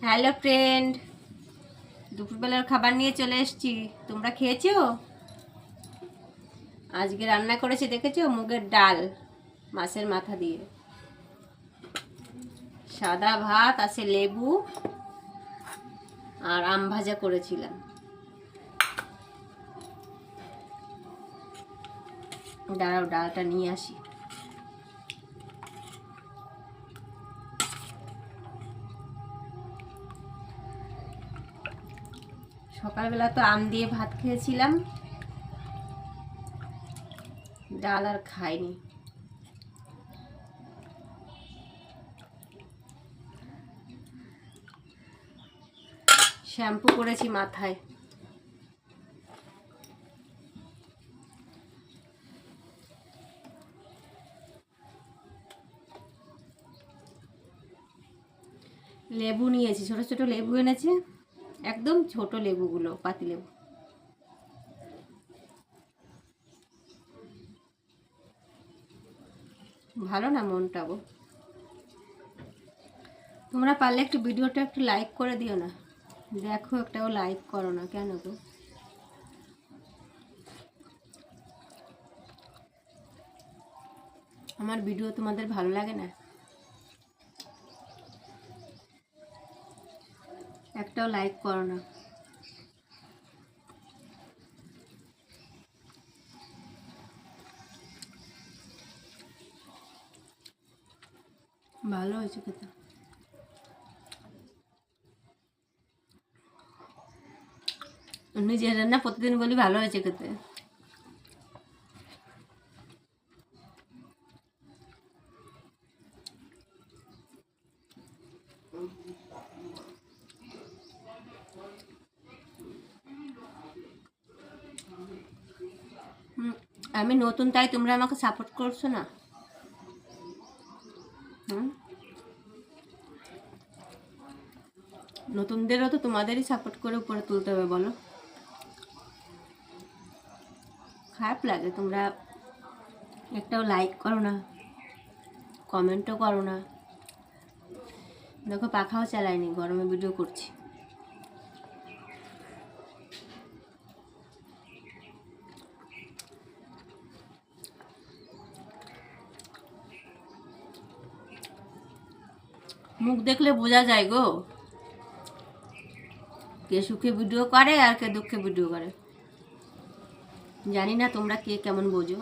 Hello friend, দুপুরবেলার খাবার নিয়ে চলে এসেছি। তোমরা খেয়েছো? আজকে রান্না করেছি দেখেছো, মুগের ডাল মাছের মাথা দিয়ে, সাদা ভাত আছে, লেবু আর আম ভাজা করেছিলাম। দাঁড়াও, ডালটা নিয়ে আসি। সকালবেলা তো আম দিয়ে ভাত খেয়েছিলাম, ডাল আর খাইনি। শ্যাম্পু করেছি মাথায়। লেবু নিয়েছি, ছোট ছোট লেবু এনেছে, একদম ছোট লেবুগুলো, পাতি লেবু। ভালো না মনটা গো। তোমরা পারলে একটু ভিডিওটা একটু লাইক করে দিও না। দেখো, একটাও লাইক করো না কেন গো? আমার ভিডিও তোমাদের ভালো লাগে না? একটাও লাইক করো না। ভালো হয়েছে খেতে। নিজের রান্না প্রতিদিন বলি ভালো হয়েছে খেতে। আমি নতুন, তাই তোমরা আমাকে সাপোর্ট করছো না। নতুনদেরও তো তোমাদেরই সাপোর্ট করে উপরে তুলতে হবে, বলো। খারাপ লাগে, তোমরা একটাও লাইক করো না, কমেন্টও করো না। দেখো, পাখাও চালাইনি, গরমে ভিডিও করছি। মুখ দেখলে বোঝা যায় গো, কে সুখে ভিডিও করে আর কে দুঃখে ভিডিও করে। জানি না তোমরা কে কেমন বোঝো।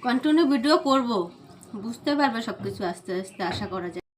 কন্টিনিউ ভিডিও করব, বুঝতে পারবে সব কিছু আস্তে আস্তে, আশা করা যায়।